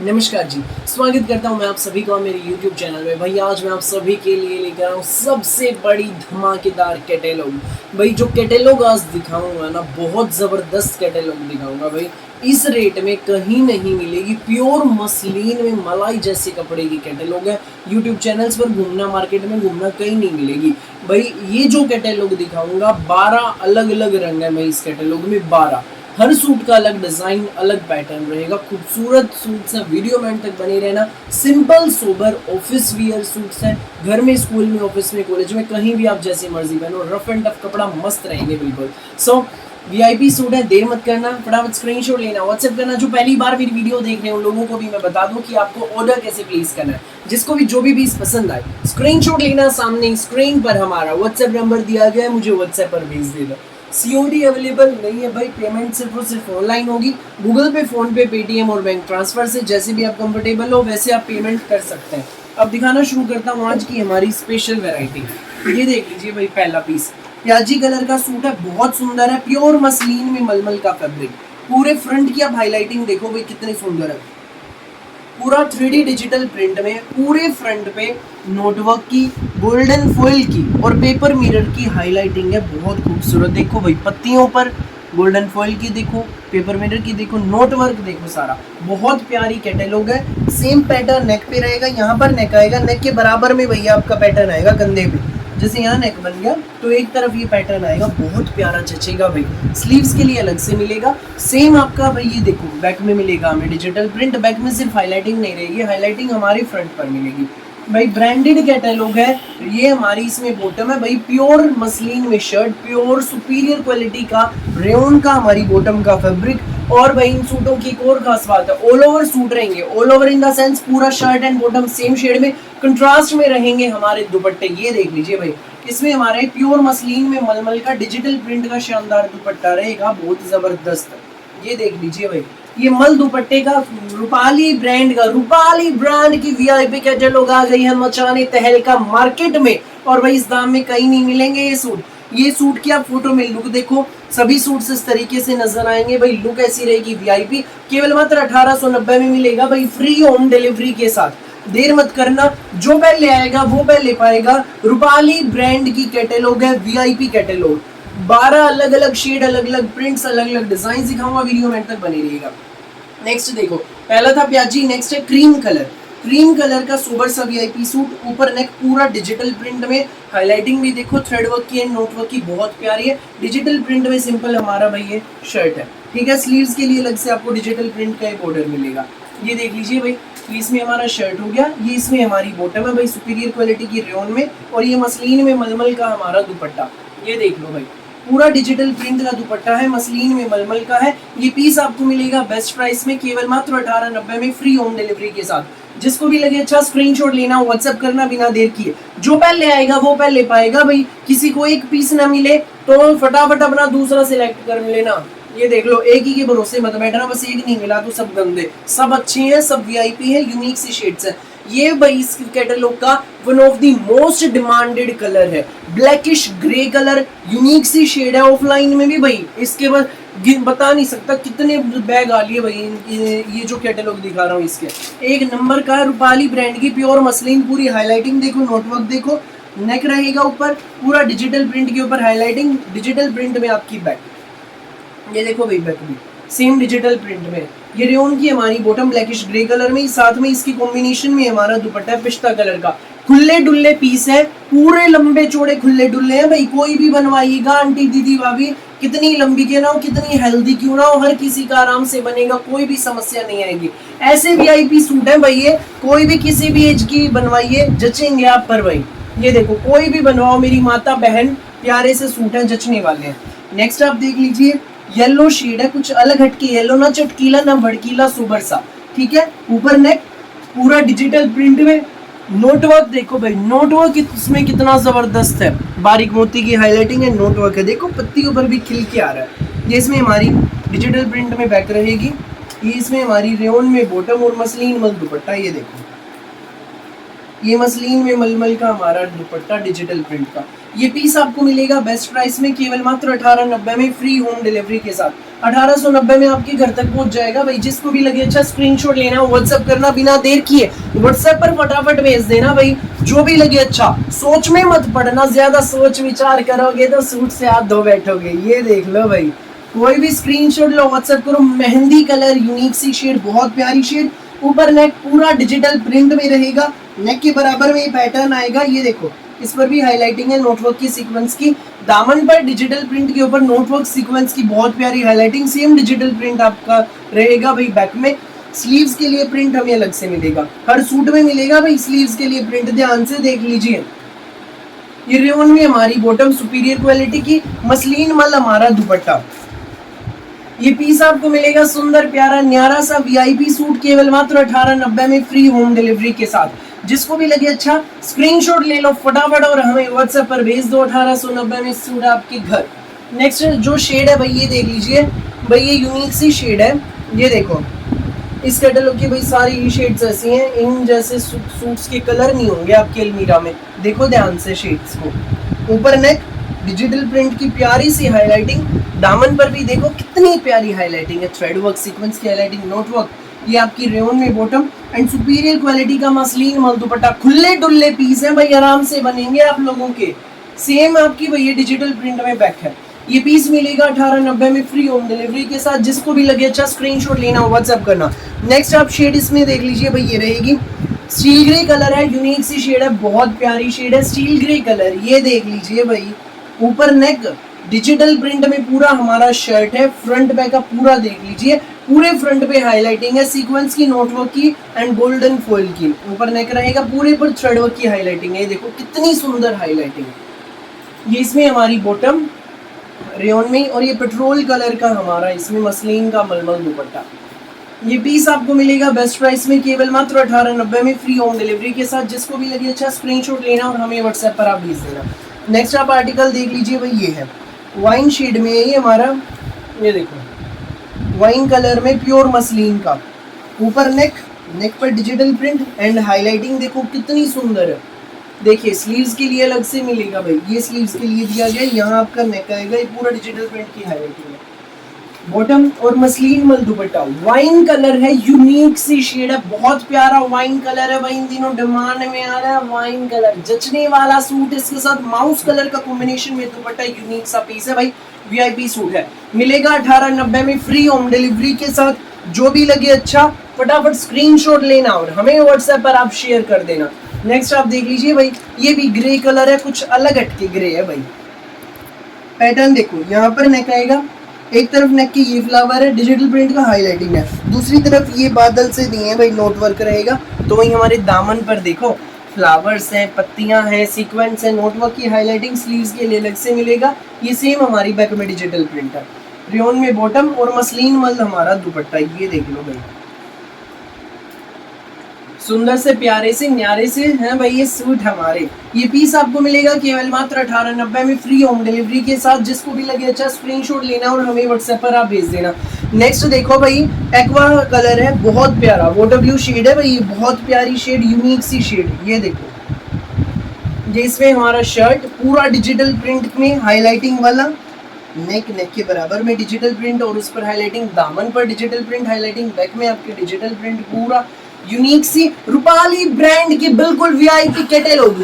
नमस्कार जी, स्वागत करता हूँ मैं आप सभी का मेरे YouTube चैनल में। भाई आज मैं आप सभी के लिए लेकर आया हूँ सबसे बड़ी धमाकेदार कैटेलॉग। भाई जो कैटेलॉग आज दिखाऊंगा ना, बहुत ज़बरदस्त कैटेलॉग दिखाऊंगा भाई। इस रेट में कहीं नहीं मिलेगी। प्योर मसलिन में मलाई जैसे कपड़े की कैटेलॉग है। YouTube चैनल्स पर घूमना, मार्केट में घूमना, कहीं नहीं मिलेगी भाई। ये जो कैटेलॉग दिखाऊंगा 12 अलग अलग रंग है भाई। इस कैटेलॉग में 12, हर सूट का अलग डिजाइन, अलग पैटर्न रहेगा। खूबसूरत सूट्स है, वीडियो में तक बने रहना। Simple sober office wear suits हैं, घर में, स्कूल में, ऑफिस में, कॉलेज में, कहीं भी आप जैसी मर्जी पहनो। रफ एंड टफ कपड़ा मस्त रहेंगे बिल्कुल। सो वीआईपी सूट है, देर मत करना, फटाफट स्क्रीनशॉट लेना, व्हाट्सएप करना। जो पहली बार मेरी वीडियो देख रहे हैं उन लोगों को भी मैं बता दूं कि आपको ऑर्डर कैसे प्लेस करना है। जिसको भी जो भी पीस पसंद आए स्क्रीनशॉट लेना, सामने स्क्रीन पर हमारा व्हाट्सएप नंबर दिया गया है, मुझे व्हाट्सएप पर भेज देना। सीओडी अवेलेबल नहीं है भाई, पेमेंट सिर्फ और सिर्फ ऑनलाइन होगी। गूगल पे, फोन पे, पेटीएम और बैंक ट्रांसफर से जैसे भी आप कंफर्टेबल हो वैसे आप पेमेंट कर सकते हैं। अब दिखाना शुरू करता हूँ आज की हमारी स्पेशल वैरायटी। ये देख लीजिए भाई, पहला पीस प्याजी कलर का सूट है, बहुत सुंदर है। प्योर मसलिन में मलमल का फैब्रिक। पूरे फ्रंट की आप हाईलाइटिंग देखो भाई, कितनी सुंदर है। पूरा 3D डिजिटल प्रिंट में, पूरे फ्रंट पे नोटवर्क की, गोल्डन फॉइल की और पेपर मिरर की हाईलाइटिंग है, बहुत खूबसूरत। देखो भाई, पत्तियों पर गोल्डन फॉइल की देखो, पेपर मिरर की देखो, नोटवर्क देखो, सारा बहुत प्यारी कैटेलॉग है। सेम पैटर्न नेक पे रहेगा, यहाँ पर नेक आएगा, नेक के बराबर में भैया आपका पैटर्न आएगा कंधे पे। जैसे यहाँ नेक बन गया तो एक तरफ ये पैटर्न आएगा, बहुत प्यारा जचेगा भाई। स्लीव्स के लिए अलग से मिलेगा। सेम आपका भाई ये देखो बैक में मिलेगा हमें डिजिटल प्रिंट। बैक में सिर्फ हाईलाइटिंग नहीं रहेगी, हाईलाइटिंग हमारे फ्रंट पर मिलेगी भाई। ब्रांडेड कैटलॉग है ये हमारी। इसमें बॉटम है भाई, प्योर मसलिन में शर्ट, प्योर सुपीरियर क्वालिटी का रेयन का हमारी बॉटम का फैब्रिक। और भाई इन सूटों की एक और खास बात है, ऑल ओवर सूट रहेंगे। All over in the sense पूरा shirt and bottom same shade में, कंट्रास्ट में रहेंगे हमारे दुपट्टे। ये देख लीजिए भाई, इसमें हमारे प्योर मसलिन में मलमल का डिजिटल प्रिंट का शानदार दुपट्टा रहेगा, बहुत जबरदस्त। ये देख लीजिए भाई, ये मल दुपट्टे का रूपाली ब्रांड की वीआईपी कैटलॉग आ गई है मचाने तहलका मार्केट में। और भाई इस दाम में कहीं नहीं मिलेंगे ये सूट। ये सूट की आप फोटो में लुक देखो, सभी सूट्स इस तरीके से नजर आएंगे भाई। लुक ऐसी रहेगी वीआईपी। केवल मात्र 1890 में मिलेगा भाई, फ्री होम डिलीवरी के साथ। देर मत करना, जो पहले आएगा वो पहले पाएगा। रूपाली ब्रांड की कैटलॉग है, वीआईपी कैटलॉग। 12 अलग अलग शेड, अलग अलग प्रिंट्स, अलग अलग डिजाइन दिखाऊंगा, वीडियो में तक बने रहिएगा। नेक्स्ट देखो, पहला था प्याजी, नेक्स्ट है क्रीम कलर। क्रीम कलर का सोबर सा वीआईपी सूट, ऊपर नेक पूरा डिजिटल प्रिंट में, हाईलाइटिंग भी देखो थ्रेड वर्क की एंड नोट वर्क की, बहुत प्यारी है। डिजिटल प्रिंट में सिंपल हमारा भाई ये शर्ट है, ठीक है। स्लीव्स के लिए अलग से आपको डिजिटल प्रिंट का एक बॉर्डर मिलेगा। ये देख लीजिए भाई, तो इसमें हमारा शर्ट हो गया, ये इसमें हमारी बॉटम है भाई, सुपीरियर क्वालिटी की रेयन में। और ये मसलिन में मलमल का हमारा दुपट्टा, ये देख लो भाई, पूरा डिजिटल प्रिंट का दुपट्टा है, मसलिन में मलमल का है। ये पीस आपको मिलेगा बेस्ट प्राइस में, केवल मात्र 1890 में, फ्री होम डिलीवरी के साथ। जिसको भी लगे अच्छा स्क्रीनशॉट लेना, व्हाट्सएप करना बिना देर किए। जो पहले आएगा वो पहले पाएगा भाई। किसी को एक पीस ना मिले तो फटाफट अपना दूसरा सिलेक्ट कर लेना। ये देख लो, एक ही के भरोसे मत बैठना, बस एक नहीं मिला तो सब गंदे। सब अच्छे हैं, सब वीआईपी है, यूनिक सी शेड्स है। ये भाई इस कैटलॉग का one of the most demanded colour है, ब्लैकिश ग्रे कलर, यूनिक सी शेड है। ऑफलाइन में भी भाई इसके बाद बता नहीं सकता कितने बैग आ लिए भाई। ये जो कैटलॉग दिखा रहा हूँ इसके एक नंबर का है। रूपाली ब्रांड की प्योर मसलिन, पूरी हाईलाइटिंग देखो, नोटवर्क देखो, नेक रहेगा ऊपर पूरा डिजिटल प्रिंट के ऊपर हाईलाइटिंग, डिजिटल प्रिंट में आपकी बैक। ये देखो भाई, बैक भी सेम डिजिटल प्रिंट में। ये रेयन की हमारी बॉटम ब्लैकिश ग्रे कलर में, साथ में इसकी कॉम्बिनेशन में हमारा दुपट्टा पिस्ता कलर का। खुले डुल्ले पीस है, पूरे लंबे चौड़े खुले डुल्ले हैं भाई। कोई भी बनवाइएगा, आंटी दीदी भाभी, कितनी लंबी क्यों ना हो, कितनी हेल्दी क्यों ना हो, हर किसी का आराम से बनेगा, कोई भी समस्या नहीं आएगी। ऐसे वीआईपी सूट है भाई ये, कोई भी किसी भी एज की बनवाइए, जचेंगे आप पर भाई। ये देखो, कोई भी बनवाओ, मेरी माता बहन, प्यारे से सूट है, जचने वाले हैं। नेक्स्ट आप देख लीजिए, येलो शेड है, कुछ अलग हटके येलो, ना चटकीला ना भड़कीला, सुबर सा, ठीक है। ऊपर नेक पूरा डिजिटल प्रिंट में, नोटवर्क देखो भाई, नोटवर्क इसमें कितना जबरदस्त है। बारीक मोती की हाईलाइटिंग है, नोटवर्क है, देखो पत्तियों पर भी खिल के आ रहा है। ये इसमें हमारी डिजिटल प्रिंट में बैक रहेगी, ये इसमें हमारी रेयन में बॉटम और मसलिन मल दुपट्टा। ये देखो, ये मसलिन में मलमल का हमारा दुपट्टा डिजिटल प्रिंट का। ये पीस आपको मिलेगा बेस्ट प्राइस में केवल मात्र 1890 में फ्री होम डिलीवरी के साथ। 1890 में आपके घर तक पहुंच जाएगा भाई। जिसको भी लगे अच्छा स्क्रीनशॉट लेना, व्हाट्सएप करना बिना देर किए, व्हाट्सएप पर फटाफट भेज देना भाई। जो भी लगे अच्छा, सोच में मत पड़ना, ज्यादा सोच विचार करोगे तो सूट से हाथ धो बैठोगे। ये देख लो भाई, कोई भी स्क्रीनशॉट लो, व्हाट्सएप करो। मेहंदी कलर, यूनिक सी शेड, बहुत प्यारी शेड। ऊपर नेक पूरा डिजिटल प्रिंट में रहेगा, नेक के बराबर में ये पैटर्न आएगा। ये देखो, इस पर भी हाईलाइटिंग है नोटवर्क की सीक्वेंस की। दामन पर डिजिटल प्रिंट के ऊपर नोटवर्क सीक्वेंस की बहुत प्यारी हाईलाइटिंग। सेम डिजिटल प्रिंट आपका रहेगा भाई बैक में। स्लीव्स के लिए प्रिंट हमें अलग से मिलेगा, हर सूट में मिलेगा भाई स्लीव्स के लिए प्रिंट। ध्यान से देख लीजिए। ये रेयन में हमारी बॉटम सुपीरियर क्वालिटी की, मसलिन मल हमारा दुपट्टा। ये पीस आपको मिलेगा सुंदर प्यारा न्यारा सा वीआईपी सूट केवल मात्र 1890 में फ्री होम डिलीवरी के साथ। जिसको भी लगे अच्छा स्क्रीनशॉट ले लो फटाफट और हमें व्हाट्सएप पर भेज दो। 1890 में सूट आपके घर। नेक्स्ट जो शेड है भाई, ये देख लीजिए भाई, ये यूनिक सी शेड है। ये देखो, इस कैटलॉग की भाई सारी ये शेड्स ऐसी हैं, इन जैसे सूट्स के कलर नहीं होंगे आपके अलमीरा में। देखो ध्यान से शेड्स को। ऊपर नेक डिजिटल प्रिंट की प्यारी सी हाईलाइटिंग, दामन पर भी देखो कितनी प्यारी हाईलाइटिंग है, थ्रेड वर्क सीक्वेंस की हाईलाइटिंग, नोट वर्क। ये आपकी रेयन में बॉटम एंड सुपीरियर क्वालिटी का मसलिन मल दुपट्टा। खुले डुल्ले पीस है भाई, आराम से बनेंगे आप लोगों के। सेम आपकी भैया डिजिटल प्रिंट में बैक है। ये पीस मिलेगा 1890 में फ्री होम डिलीवरी के साथ। जिसको भी लगे अच्छा स्क्रीनशॉट लेना, व्हाट्सएप करना। नेक्स्ट आप शेड इसमें देख लीजिए भाई, ये रहेगी स्टील ग्रे कलर है, यूनिक सी शेड है, बहुत प्यारी शेड है स्टील ग्रे कलर। ये देख लीजिए भाई, ऊपर नेक डिजिटल प्रिंट में पूरा हमारा शर्ट है, फ्रंट बैक का पूरा देख लीजिए, पूरे फ्रंट पे हाईलाइटिंग है सीक्वेंस की, नोटवर्क की एंड गोल्डन फॉइल की। ऊपर नेक रहेगा, पूरे पर थ्रेड वर्क की हाईलाइटिंग है। देखो कितनी सुंदर हाईलाइटिंग। ये इसमें हमारी बॉटम रेयन में, और ये पेट्रोल कलर का हमारा इसमें मसलिन का मलमल दुपट्टा। ये पीस आपको मिलेगा बेस्ट प्राइस में केवल मात्र 1890 में फ्री होम डिलीवरी के साथ। जिसको भी लगे अच्छा स्क्रीनशॉट लेना और हमें व्हाट्सएप पर आप भेज देना। नेक्स्ट आप आर्टिकल देख लीजिए भाई, ये है वाइन शेड में, ये हमारा, ये देखो वाइन कलर में प्योर मसलिन का। ऊपर नेक पर डिजिटल प्रिंट एंड हाईलाइटिंग देखो कितनी सुंदर है। देखिए स्लीव्स के लिए अलग से मिलेगा भाई, ये स्लीव्स के लिए दिया गया, यहाँ आपका नेक आएगा, ये पूरा डिजिटल प्रिंट की हाईलाइटिंग है। बॉटम और मसलिन मल दुपट्टा, वाइन कलर है, यूनिक सी शेड है, बहुत प्यारा वाइन कलर है भाई। इन दिनों डिमांड में आ रहा है वाइन कलर, जचने वाला सूट। इसके साथ माउस कलर का कॉम्बिनेशन में दुपट्टा, यूनिक सा पीस है भाई, वीआईपी सूट है। मिलेगा 1890 में फ्री होम डिलीवरी के साथ। जो भी लगे अच्छा फटाफट स्क्रीनशॉट लेना और हमें व्हाट्सएप पर आप शेयर कर देना। नेक्स्ट आप देख लीजिए भाई, ये भी ग्रे कलर है, कुछ अलग हटके ग्रे है भाई। पैटर्न देखो, यहाँ पर नेक आएगा, एक तरफ नेक की ये फ्लावर है, डिजिटल प्रिंट का हाईलाइटिंग है, दूसरी तरफ ये बादल से दिए हैं भाई, नोट वर्क रहेगा। तो वही हमारे दामन पर देखो फ्लावर्स हैं, पत्तियां हैं, सीक्वेंस है, नोट वर्क की हाईलाइटिंग स्लीव्स के लिए अलग से मिलेगा। ये सेम हमारी बैक में डिजिटल प्रिंट है। रेयन में बॉटम और मसलिन मल हमारा दुपट्टा। ये देख लो भाई, सुंदर से प्यारे से न्यारे से हैं भाई ये सूट हमारे। ये पीस आपको मिलेगा केवल मात्र 1890 में फ्री होम डिलीवरी के साथ। जिसको भी लगे अच्छा स्क्रीनशॉट लेना और हमें व्हाट्सएप पर आप भेज देना। नेक्स्ट देखो भाई, एक्वा कलर है, बहुत प्यारा वाटर ब्लू शेड है भाई, ये बहुत प्यारी शेड, यूनिक सी शेड। ये देखो, ये इसमें हमारा शर्ट पूरा डिजिटल प्रिंट में हाईलाइटिंग वाला, नेक के बराबर में डिजिटल प्रिंट और उस पर हाईलाइटिंग, दामन पर डिजिटल प्रिंट हाईलाइटिंग, बैक में आपके डिजिटल प्रिंट, पूरा यूनिक सी रूपाली ब्रांड की बिल्कुल वीआईपी कैटलॉग।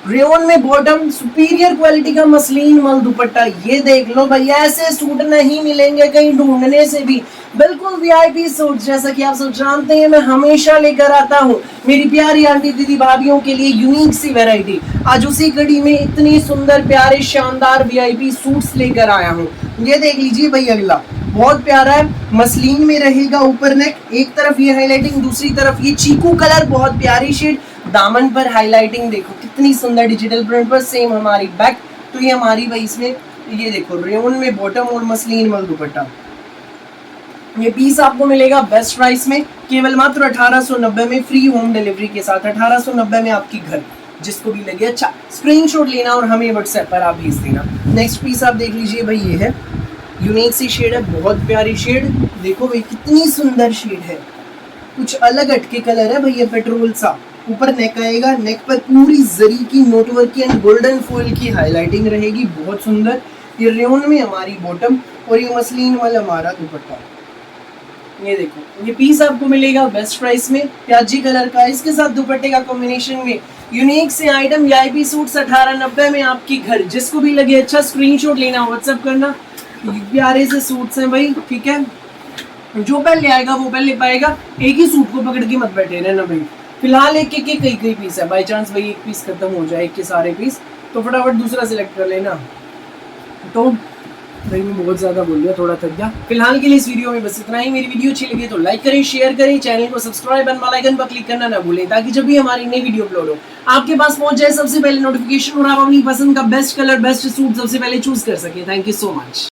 रेयन में बॉटम, सुपीरियर क्वालिटी का मसलिन मल दुपट्टा। ये देख लो भाई, ऐसे सूट नहीं मिलेंगे कहीं ढूंढने से भी, बिल्कुल वीआईपी सूट। जैसा कि आप सब जानते हैं मैं हमेशा लेकर आता हूँ मेरी प्यारी आंटी दीदी भाभीियों के लिए यूनिक सी वैरायटी। आज उसी कड़ी में इतनी सुंदर प्यारे शानदार वीआईपी सूट्स लेकर आया हूँ। ये देख लीजिए भाई, अगला बहुत प्यारा है, मसलिन में रहेगा, ऊपर नेक, एक तरफ ये हाईलाइटिंग, दूसरी तरफ ये चीकू कलर, बहुत प्यारी शेड, दामन पर हाईलाइटिंग देखो कितनी सुंदर डिजिटल प्रिंट पर। सेम हमारी बैक, तो ये हमारी भाई इसमें ये देखो रेयन में बॉटम और मसलिन मल दुपट्टा। ये पीस आपको मिलेगा बेस्ट प्राइस में केवल मात्र 1890 में फ्री होम डिलीवरी के साथ। 1890 में आपकी घर। जिसको भी लगे अच्छा स्क्रीनशॉट लेना और हमें व्हाट्सएप पर आप भेज देना। नेक्स्ट पीस आप देख लीजिए भाई, ये है यूनिक सी शेड है, बहुत प्यारी शेड। देखो भाई कितनी सुंदर शेड है, कुछ अलग हटके कलर है भैया, पेट्रोल सा। ऊपर नेक आएगा, नेक पर पूरी जरी की नोटवर्क की एंड गोल्डन फॉइल की हाईलाइटिंग रहेगी, बहुत सुंदर। ये रेयन में हमारी बॉटम और ये मसलिन वाला हमारा दुपट्टा। ये देखो, ये पीस आपको मिलेगा बेस्ट प्राइस में, प्याजी कलर का, इसके साथ दुपट्टे का कॉम्बिनेशन में यूनिक से आइटम वीआईपी सूट्स 1890 में आपकी घर। जिसको भी लगे अच्छा स्क्रीनशॉट लेना, व्हाट्सएप करना। प्यारे से सूट्स हैं भाई, ठीक है, जो पहले आएगा वो पहले पाएगा। एक ही सूट को पकड़ के मत बैठे रहना भाई। फिलहाल एक एक कई पीस है, बाई चांस भाई एक पीस खत्म हो जाए, एक के सारे पीस, तो फटाफट दूसरा सिलेक्ट कर लेना। तो भाई मैं बहुत ज़्यादा बोल दिया, थोड़ा थक गया। फिलहाल के लिए इस वीडियो में बस इतना ही। मेरी वीडियो अच्छी लगी तो लाइक करें, शेयर करें, चैनल को सब्सक्राइब एंड बेल आइकन पर क्लिक करना ना भूलें, ताकि जब भी हमारी नई वीडियो अपलोड हो आपके पास पहुंच जाए सबसे पहले नोटिफिकेशन और आप अपनी पसंद का बेस्ट कलर बेस्ट सूट सबसे पहले चूज कर सके। Thank you so much.